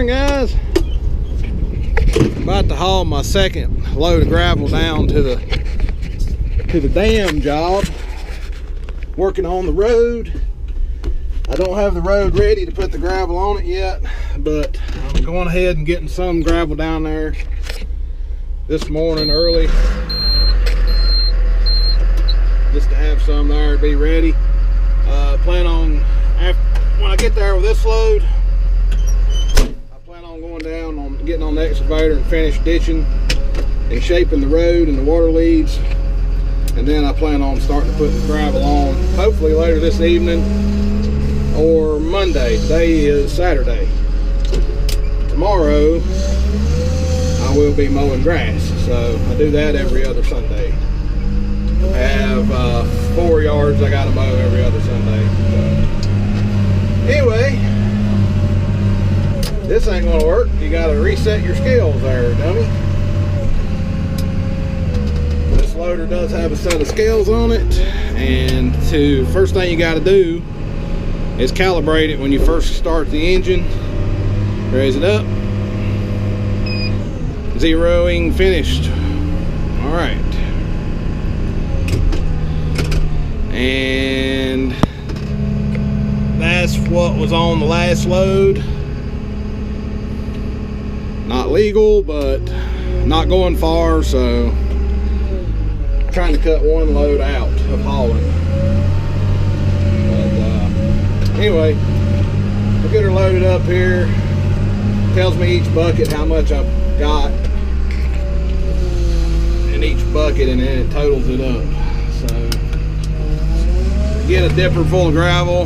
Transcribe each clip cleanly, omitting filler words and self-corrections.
Morning, guys. About to haul my second load of gravel down to the dam job. Working on the road. I don't have the road ready to put the gravel on it yet, but I'm going ahead and getting some gravel down there this morning early, just to have some there to be ready. Plan on, when I get there with this load, I plan on going down on getting on the excavator and finish ditching and shaping the road and the water leads, and then I plan on starting to put the gravel on hopefully later this evening or Monday. Today is Saturday. Tomorrow I will be mowing grass, so I do that every other Sunday. I have 4 yards I gotta mow every other Sunday. So anyway, this ain't gonna work. You gotta reset your scales there, dummy. This loader does have a set of scales on it, and first thing you gotta do is calibrate it when you first start the engine. Raise it up. Zeroing finished. All right. And that's what was on the last load. Not legal, but not going far, so I'm trying to cut one load out of hauling. But anyway, we'll get her loaded up here. Tells me each bucket how much I've got in each bucket, and then it totals it up. So get a dipper full of gravel,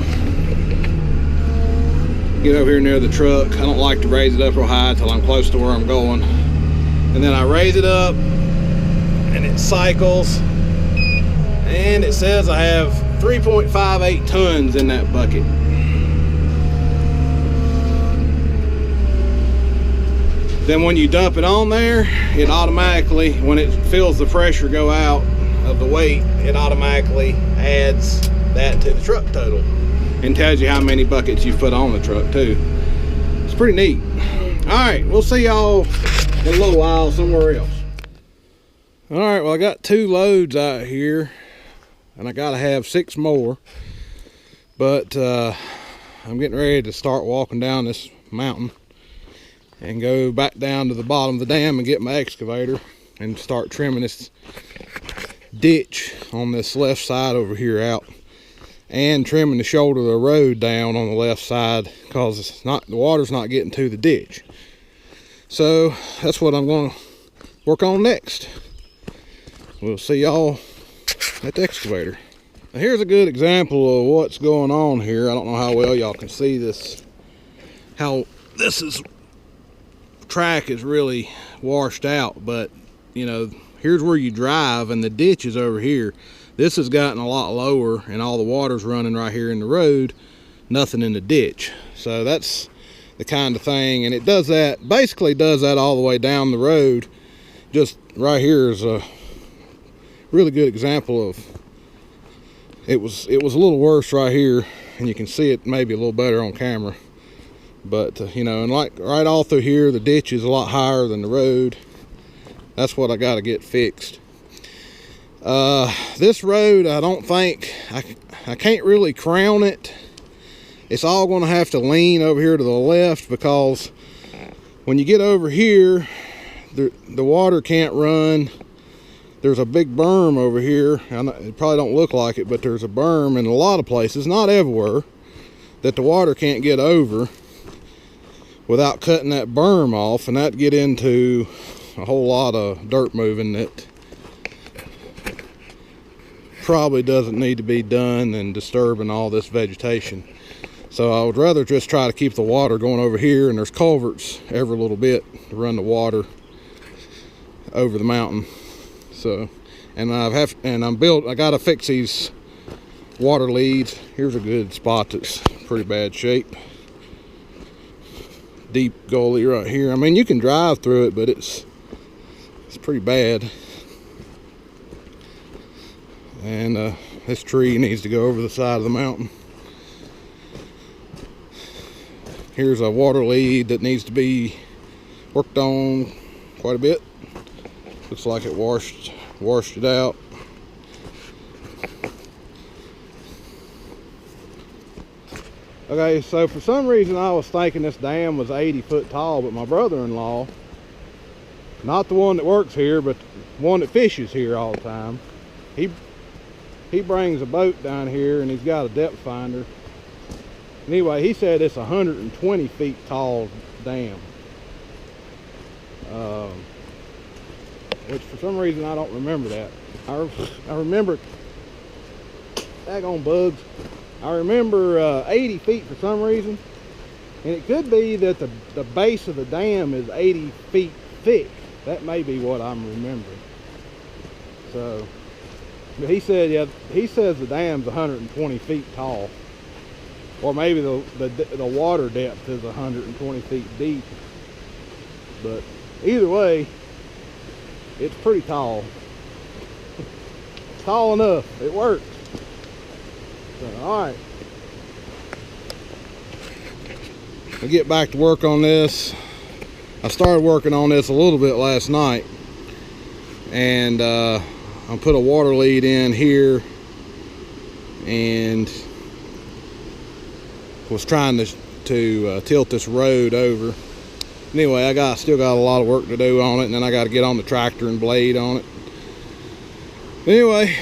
get over here near the truck. I don't like to raise it up real high till I'm close to where I'm going, and then I raise it up and it cycles, and it says I have 3.58 tons in that bucket. Then when you dump it on there, it automatically, when it feels the pressure go out of the weight, it automatically adds that to the truck total and tells you how many buckets you put on the truck too. It's pretty neat. All right, we'll see y'all in a little while somewhere else. All right, well, I got 2 loads out here and I gotta have 6 more, but I'm getting ready to start walking down this mountain and go back down to the bottom of the dam and get my excavator and start trimming this ditch on this left side over here out, and trimming the shoulder of the road down on the left side, because it's not, the water's not getting to the ditch. So that's what I'm going to work on next. We'll see y'all at the excavator. Now here's a good example of what's going on here. I don't know how well y'all can see this, how this track is really washed out, but you know, here's where you drive and the ditch is over here. This has gotten a lot lower and all the water's running right here in the road, nothing in the ditch. So that's the kind of thing, and it does that, basically does that all the way down the road. Just right here is a really good example of, it was a little worse right here, and you can see it maybe a little better on camera. But you know, and like right all through here, the ditch is a lot higher than the road. That's what I got to get fixed. This road, I don't think, I can't really crown it. It's all going to have to lean over here to the left, because when you get over here, the water can't run. There's a big berm over here. It probably don't look like it, but there's a berm in a lot of places, not everywhere, that the water can't get over without cutting that berm off, and that'd get into a whole lot of dirt moving that probably doesn't need to be done and disturbing all this vegetation. So I would rather just try to keep the water going over here, and there's culverts every little bit to run the water over the mountain. So, and I gotta fix these water leads. Here's a good spot that's pretty bad shape. Deep gully right here. I mean, you can drive through it, but it's pretty bad. And this tree needs to go over the side of the mountain. Here's a water lead that needs to be worked on quite a bit. Looks like it washed it out. Okay, so for some reason I was thinking this dam was 80 foot tall, but my brother-in-law, not the one that works here, but the one that fishes here all the time, he brings a boat down here and he's got a depth finder. Anyway, he said it's 120 feet tall dam. Which for some reason I don't remember that. I remember, daggone bugs, I remember 80 feet for some reason. And it could be that the base of the dam is 80 feet thick. That may be what I'm remembering. So, but he said, yeah, he says the dam's 120 feet tall. Or maybe the water depth is 120 feet deep. But either way, it's pretty tall. Tall enough. It works. So, alright. We'll get back to work on this. I started working on this a little bit last night. And I put a water lead in here. And was trying to tilt this road over. Anyway, I still got a lot of work to do on it, and then I got to get on the tractor and blade on it. Anyway,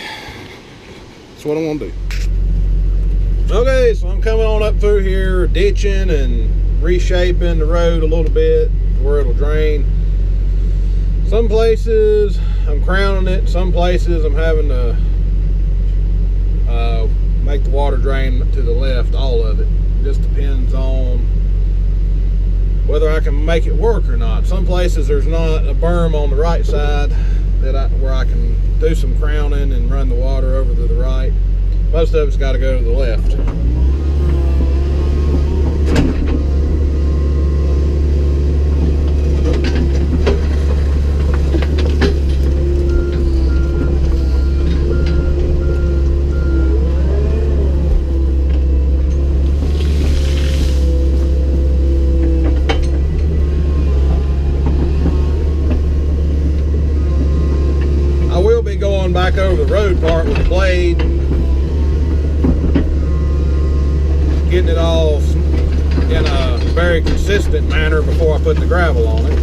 that's what I'm gonna do. Okay, so I'm coming on up through here, ditching and reshaping the road a little bit where it'll drain. Some places I'm crowning it, some places I'm having to make the water drain to the left, all of it. Just depends on whether I can make it work or not. Some places there's not a berm on the right side where I can do some crowning and run the water over to the right. Most of it's got to go to the left. Back over the road part with the blade, getting it all in a very consistent manner before I put the gravel on it.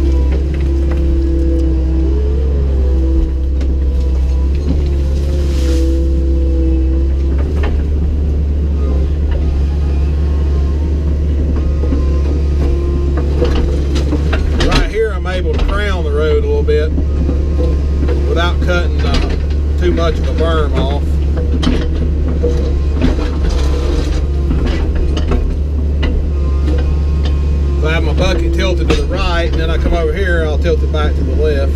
Right here I'm able to crown the road a little bit without cutting too much of a berm off. So I have my bucket tilted to the right, and then I come over here, I'll tilt it back to the left.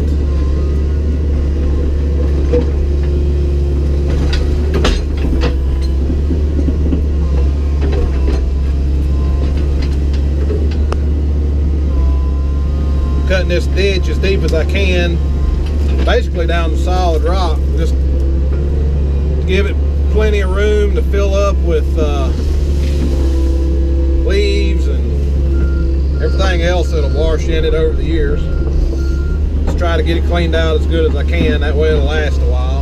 Cutting this ditch as deep as I can, basically down the solid rock, just to give it plenty of room to fill up with leaves and everything else that'll wash in it over the years. Just try to get it cleaned out as good as I can, that way it'll last a while.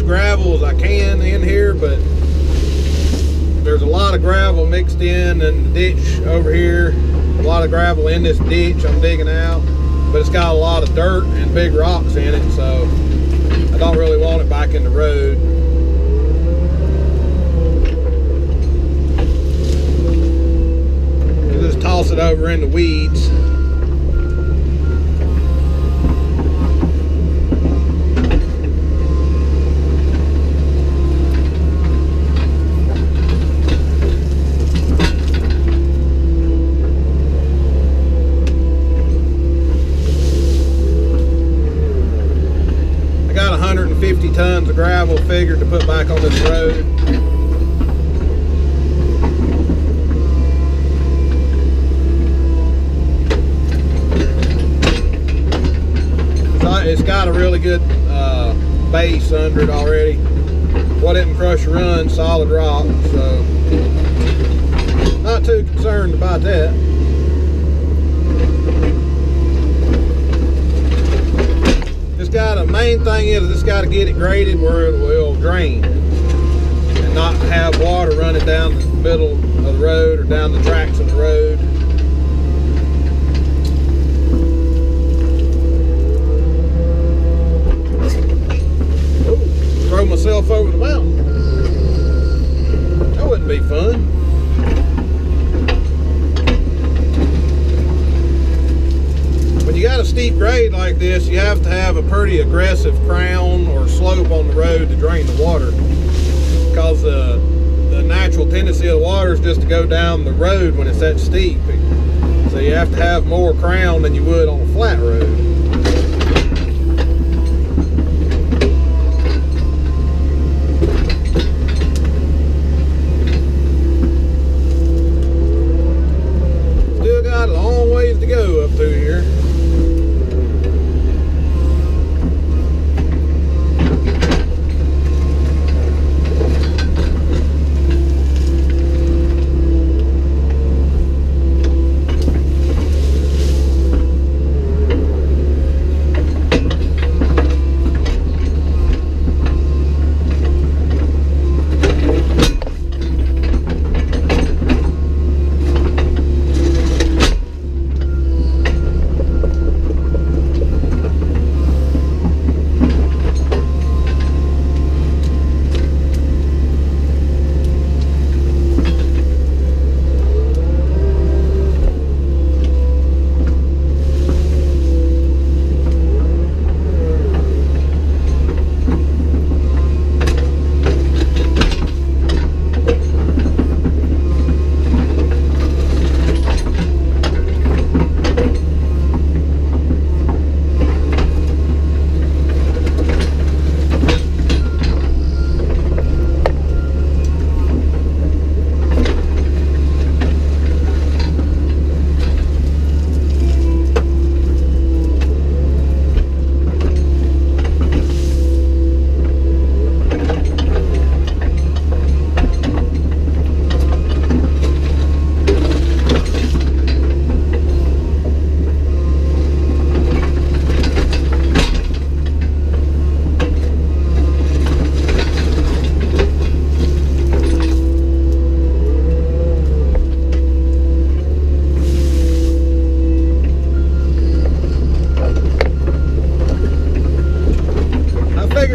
Gravel as I can in here, but there's a lot of gravel mixed in the ditch over here, a lot of gravel in this ditch I'm digging out. but it's got a lot of dirt and big rocks in it, so I don't really want it back in the road. Just toss it over in the weeds. I got 150 tons of gravel figured to put back on this road. It's got a really good base under it already. What didn't crush or run, solid rock, so not too concerned about that. Main thing is it's got to get it graded where it will drain and not have water running down the middle of the road or down the tracks of the road. Throw myself over the mountain. That wouldn't be fun. When you got a steep grade like this, you have to have a pretty aggressive crown or slope on the road to drain the water, because the natural tendency of the water is just to go down the road when it's that steep. So you have to have more crown than you would on a flat road. Still got a long ways to go up through here.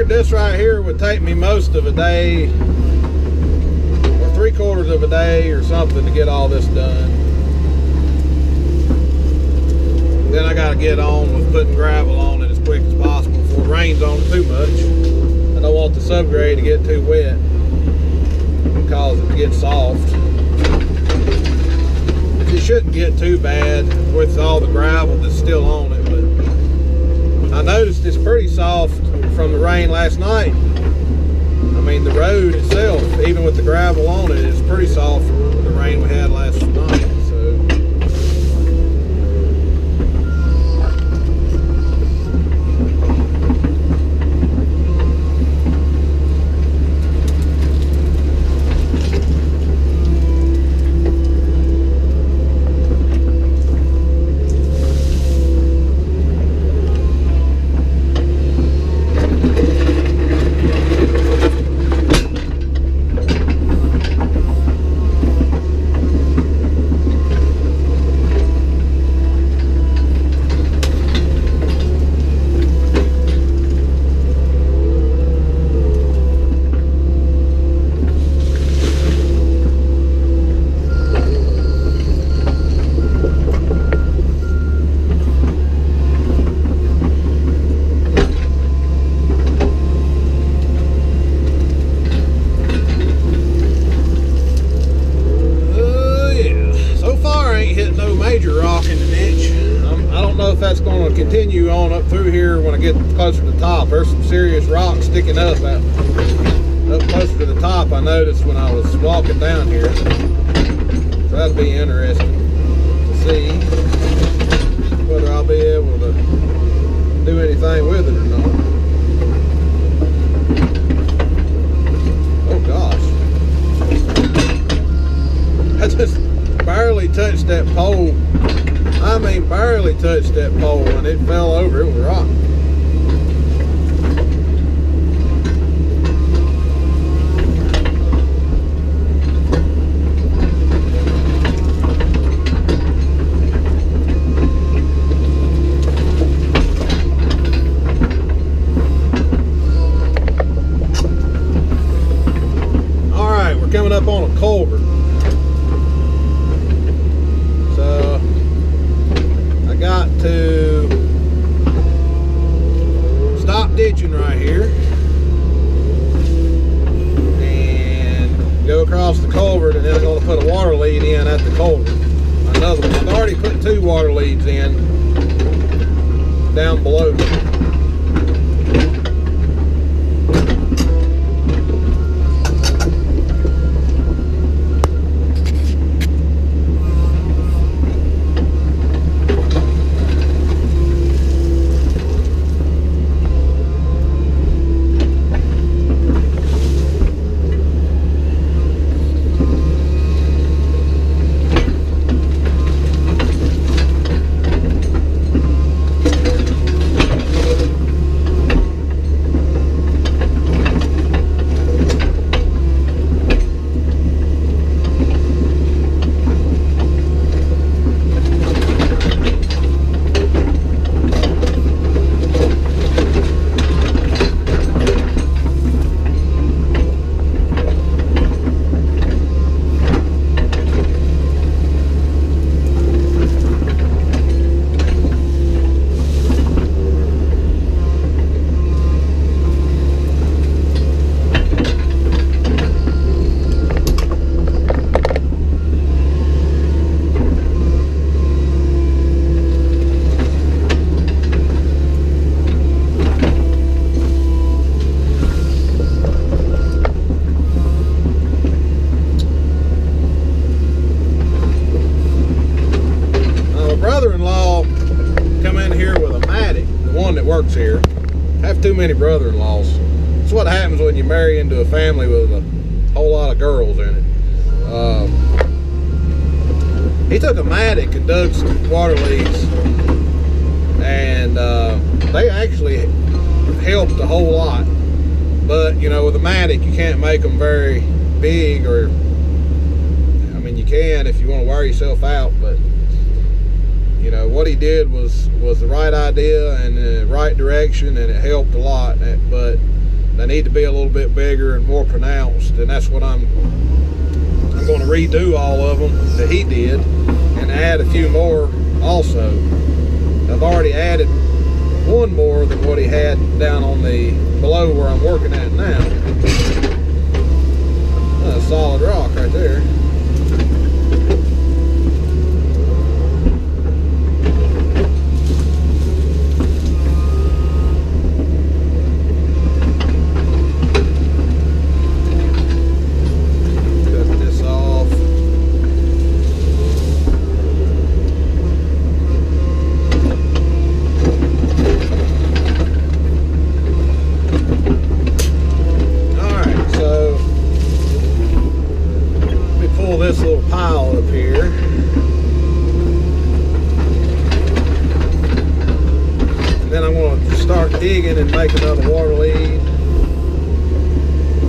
This right here would take me most of a day or 3/4 of a day or something to get all this done. Then I got to get on with putting gravel on it as quick as possible before it rains on it too much. I don't want the subgrade to get too wet and cause it to get soft. It shouldn't get too bad with all the gravel that's still on it, but I noticed it's pretty soft from the rain last night. I mean, the road itself, even with the gravel on it, is pretty soft from the rain we had last night. going to continue on up through here. When I get closer to the top, there's some serious rocks sticking up closer to the top. I noticed when I was walking down here, so that'll be interesting to see whether I'll be able to do anything with it or not. Oh gosh, I just barely touched that pole. I mean, barely touched that pole, and it fell over. It was rock. All right, we're coming up on a culvert. Got to stop ditching right here and go across the culvert, and then I'm going to put a water lead in at the culvert. Another one. I've already put 2 water leads in down below. Works here. I have too many brother-in-laws. That's what happens when you marry into a family with a whole lot of girls in it. He took a mattock and dug some water leads, and they actually helped a whole lot. But you know, with a mattock, you can't make them very big, or I mean, you can if you want to wear yourself out, but you know, what he did was the right idea and the right direction, and it helped a lot. But they need to be a little bit bigger and more pronounced, and that's what I'm going to redo all of them that he did and add a few more also. I've already added one more than what he had down on the below where I'm working at now. That's a solid rock right there. This little pile up here, and then I'm going to start digging and make another water lead,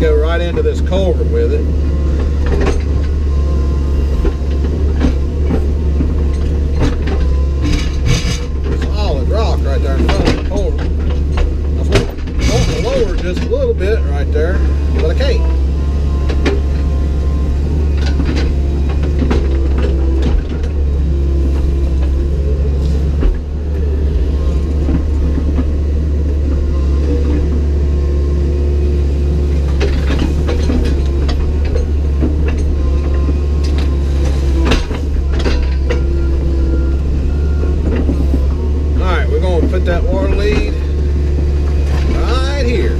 go right into this culvert with it. Solid rock right there in front of the culvert. I was wanting to lower it just a little bit right there, but I can't. Put that water lead right here.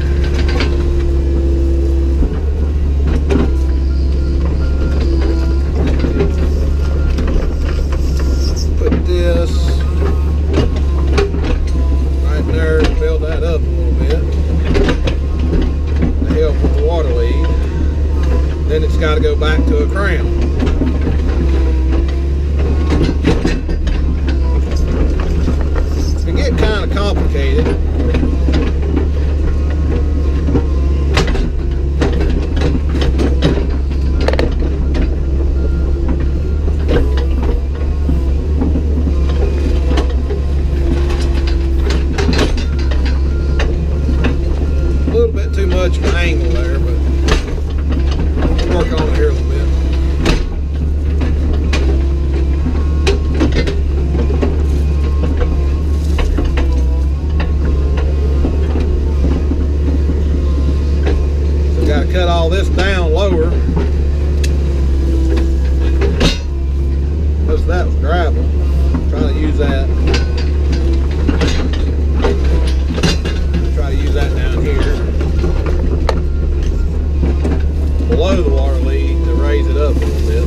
Put this right there to build that up a little bit to help with the water lead. Then it's got to go back to a crown. It can get kind of complicated. A little bit too much of an angle there, but we'll work on it here a little bit. Got to cut all this down lower because that was gravel. Trying to use that. Try to use that down here below the water lead to raise it up a little bit.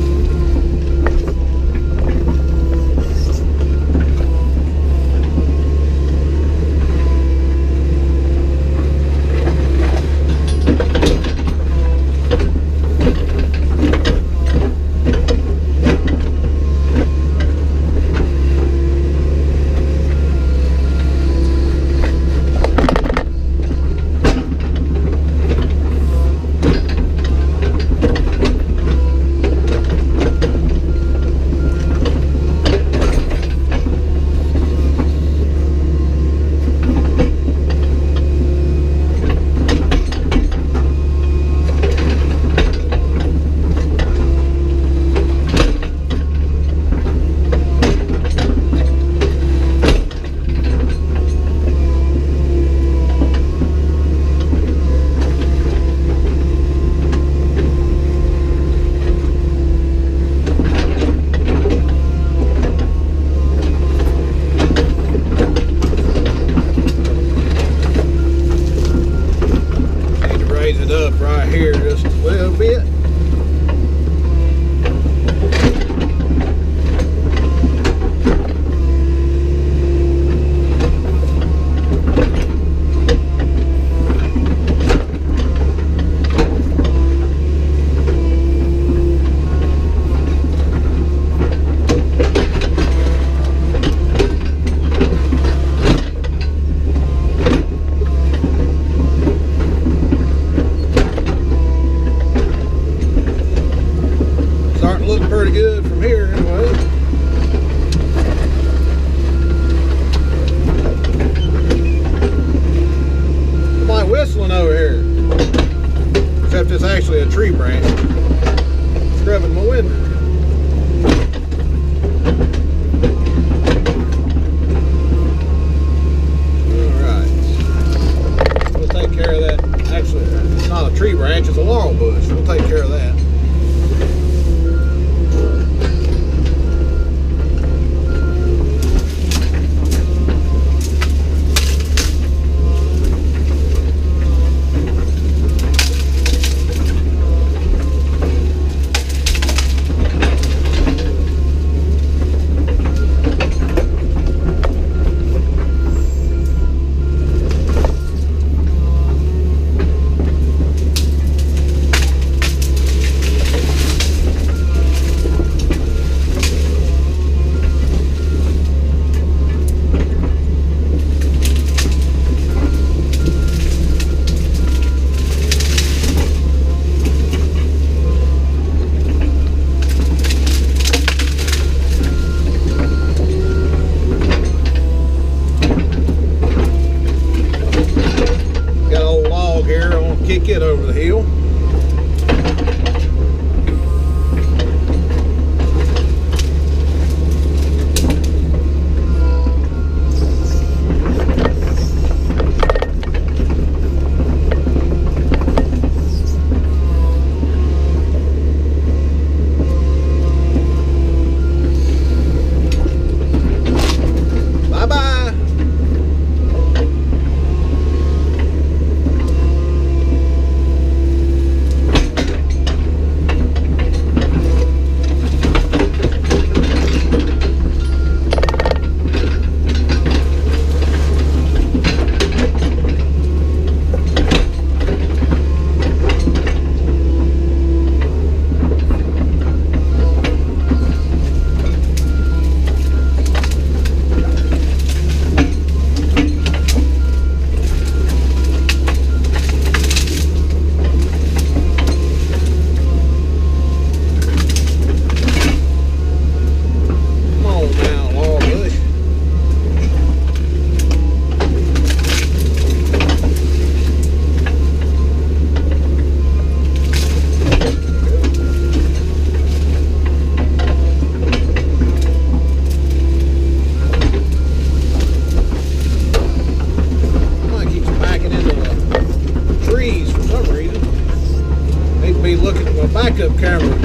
camera.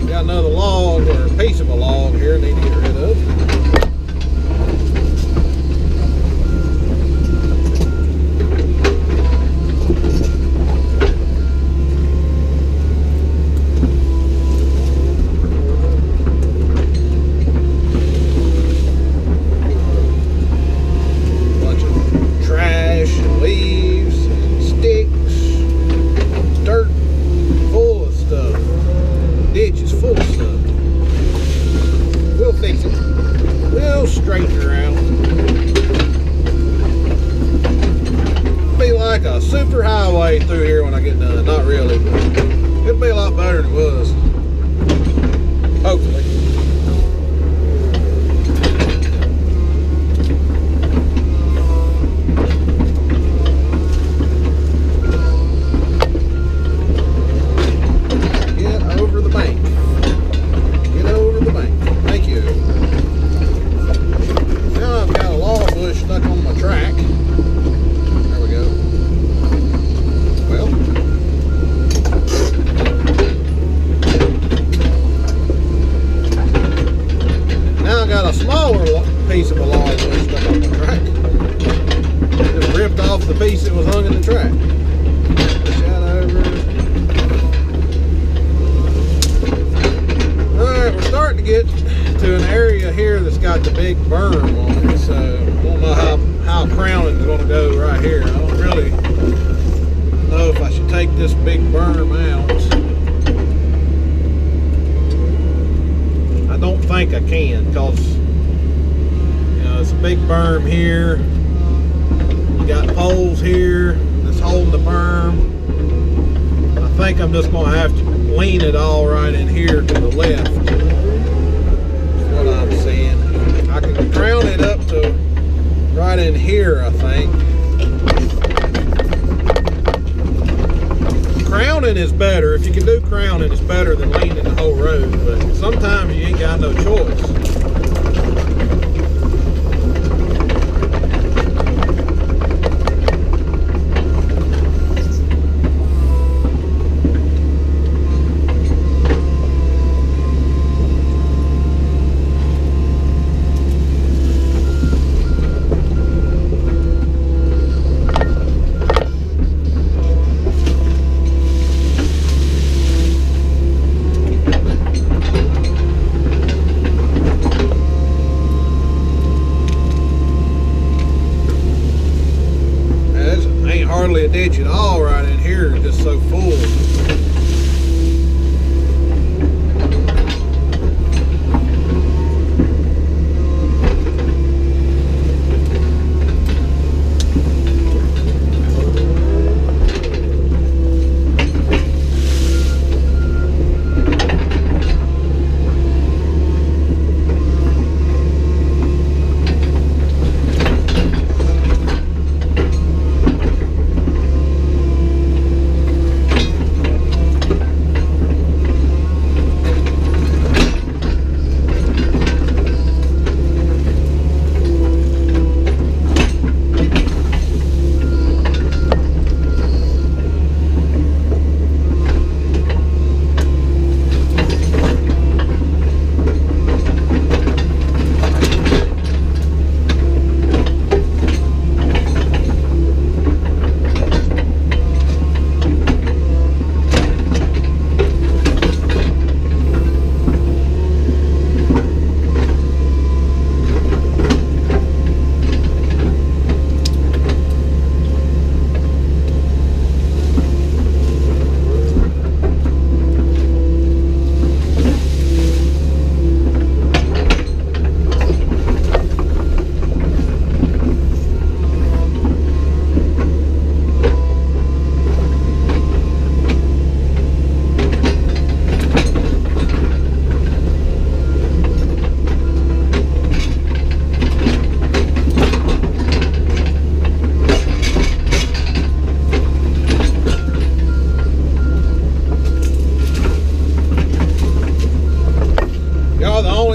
Got another log, or a piece of a log here I need to get rid of. Straighten her out. Be like a super highway through here when I get done. Not really, but it'll be a lot better than it was. Hopefully. Get over the bank. Get over the bank. Thank you. I've got a log bush stuck on my track. There we go. Well, now I got a smaller piece of a log bush stuck on my track. Just ripped off the piece that was hung in the track. Push that over. Alright, we're starting to get to an area here that's got the big berm on it, so I don't know how crowning is going to go right here. I don't really know if I should take this big berm out. I don't think I can, because you know, it's a big berm here. You got poles here that's holding the berm. I think I'm just going to have to lean it all right in here to the left. I'm saying I can crown it up to right in here. I think crowning is better. If you can do crowning, it's better than leaning the whole road, but sometimes you ain't got no choice. Hardly a ditch at all right in here, just so full.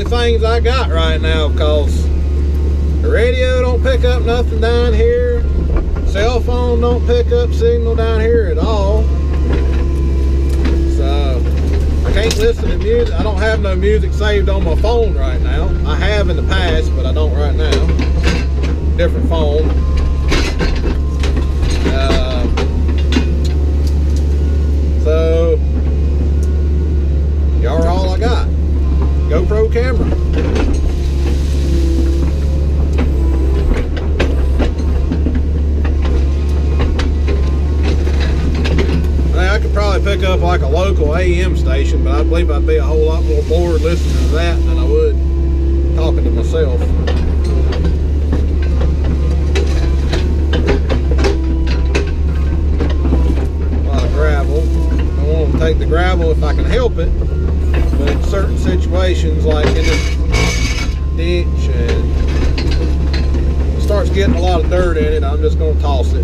things I got right now, because the The radio don't pick up nothing down here. Cell phone don't pick up signal down here at all. So I can't listen to music. I don't have no music saved on my phone right now. I have in the past, but I don't right now. Different phone. So y'all are all I got. GoPro camera. I could probably pick up like a local AM station, but I believe I'd be a whole lot more bored listening to that than I would talking to myself. A lot of gravel. I want to take the gravel if I can help it, but in certain situations, like in this ditch, and it starts getting a lot of dirt in it, I'm just going to toss it.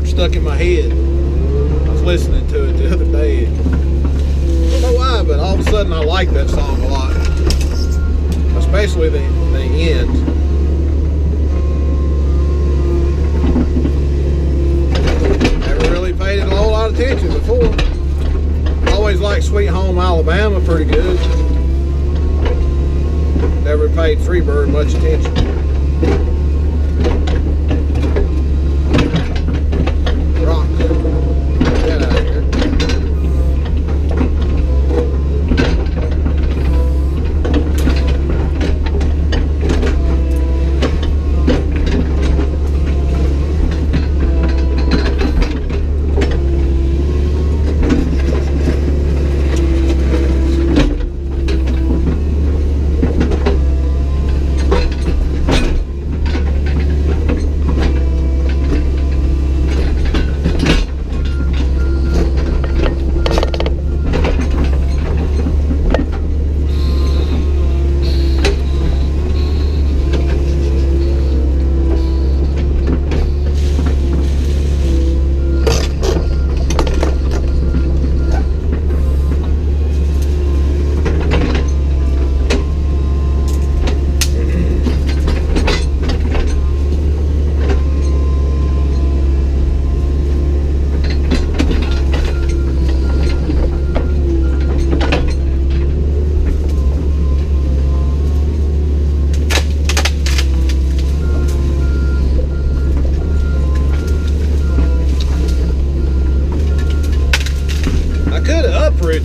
Stuck in my head. I was listening to it the other day. I don't know why, but all of a sudden I like that song a lot. Especially the end. Never really paid it a whole lot of attention before. Always liked Sweet Home Alabama pretty good. Never paid Freebird much attention.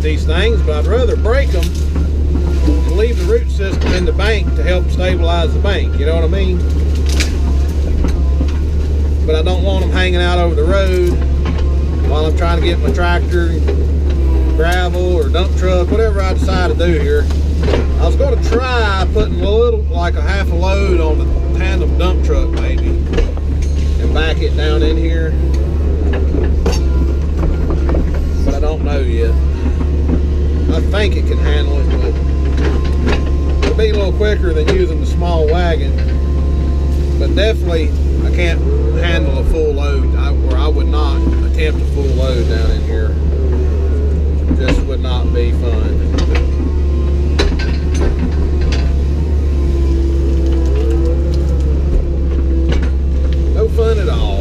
These things, but I'd rather break them and leave the root system in the bank to help stabilize the bank, you know what I mean? But I don't want them hanging out over the road while I'm trying to get my tractor, gravel, or dump truck, whatever I decide to do here. I was going to try putting a little, like a half a load on the tandem dump truck maybe, and back it down in here, but I don't know yet. I think it can handle it, but it'll be a little quicker than using the small wagon, but definitely I can't handle a full load, or I would not attempt a full load down in here. Just would not be fun. No fun at all.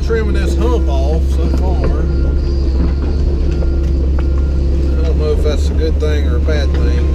Trimming this hump off so far. I don't know if that's a good thing or a bad thing.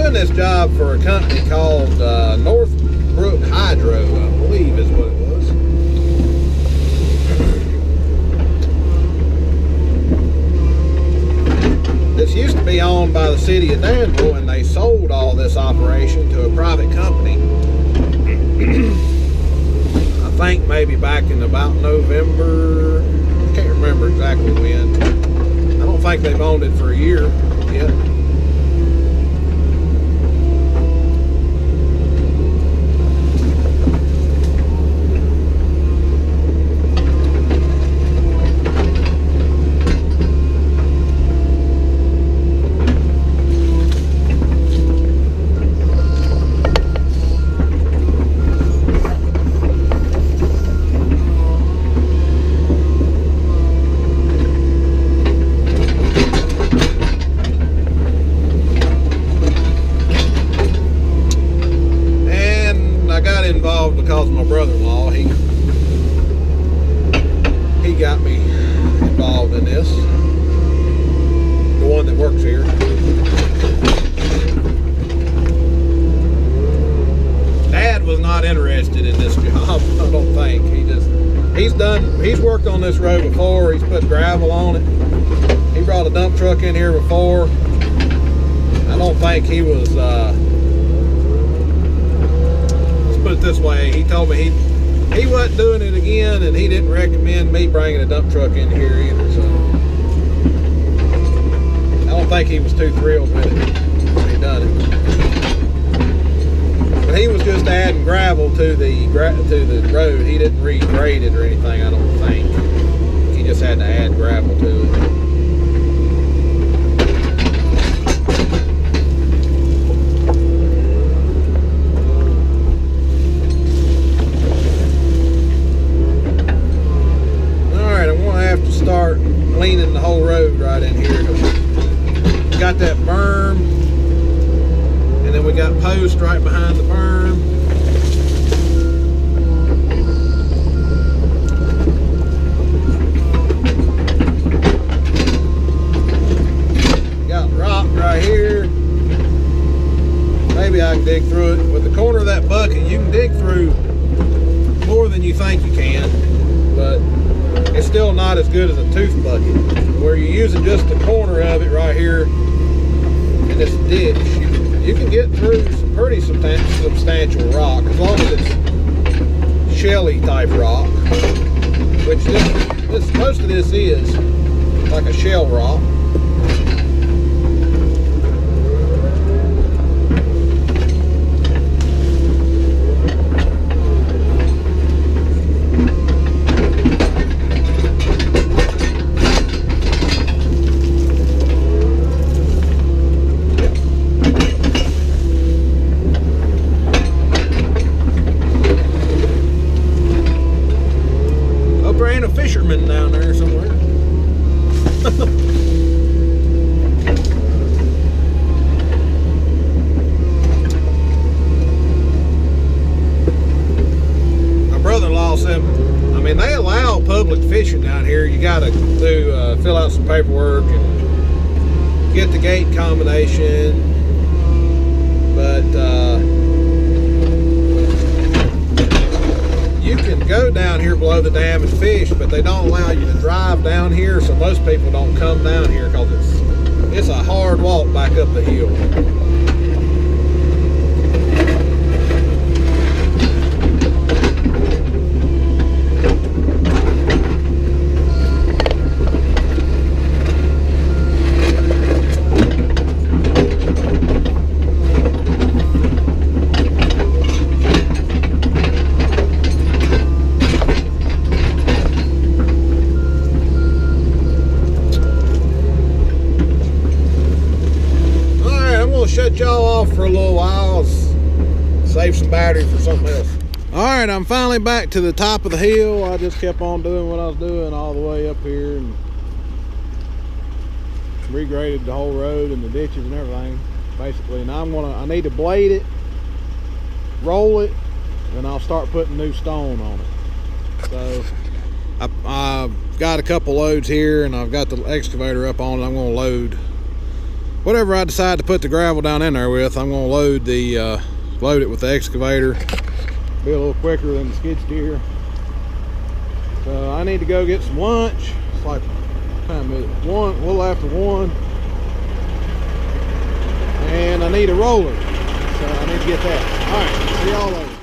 This job for a company called Northbrook Hydro, I believe is what it was. This used to be owned by the city of Danville, and they sold all this operation to a private company. I think maybe back in about November. I can't remember exactly when. I don't think they've owned it for a year yet. Because my brother-in-law, he got me involved in this, the one that works here. Dad was not interested in this job, I don't think. He's worked on this road before. He's put gravel on it. He brought a dump truck in here before. I don't think he was put it this way, he told me he wasn't doing it again, and he didn't recommend me bringing a dump truck in here either, so I don't think he was too thrilled with it when he done it. he was just adding gravel to the road. He didn't regrade it or anything, I don't think. He just had to add gravel to it. Alright, I'm gonna have to start leaning the whole road right in here. Got that berm, and then we got post right behind the berm. Got rock right here. Maybe I can dig through it. With the corner of that bucket, you can dig through more than you think you can, but it's still not as good as a tooth bucket. Where you're using just the corner of it right here in this ditch, you can get through some pretty substantial rock, as long as it's shelly type rock, which this most of this is like a shell rock. Fisherman down there somewhere. My brother-in-law said, I mean, they allow public fishing down here. You got to fill out some paperwork and get the gate combination, but you can go down here below the dam and fish, but they don't allow you to drive down here, so most people don't come down here because it's a hard walk back up the hill. Shut y'all off for a little while, save some battery for something else. All right, I'm finally back to the top of the hill. I just kept on doing what I was doing all the way up here and regraded the whole road and the ditches and everything, basically. Now I need to blade it, roll it, and I'll start putting new stone on it. So I've got a couple loads here, and I've got the excavator up on it. I'm going to load whatever I decide to put the gravel down in there with. I'm going to load it with the excavator. Be a little quicker than the skid steer. So I need to go get some lunch. It's like time is it? A little after 1. And I need a roller, so I need to get that. All right, see y'all later.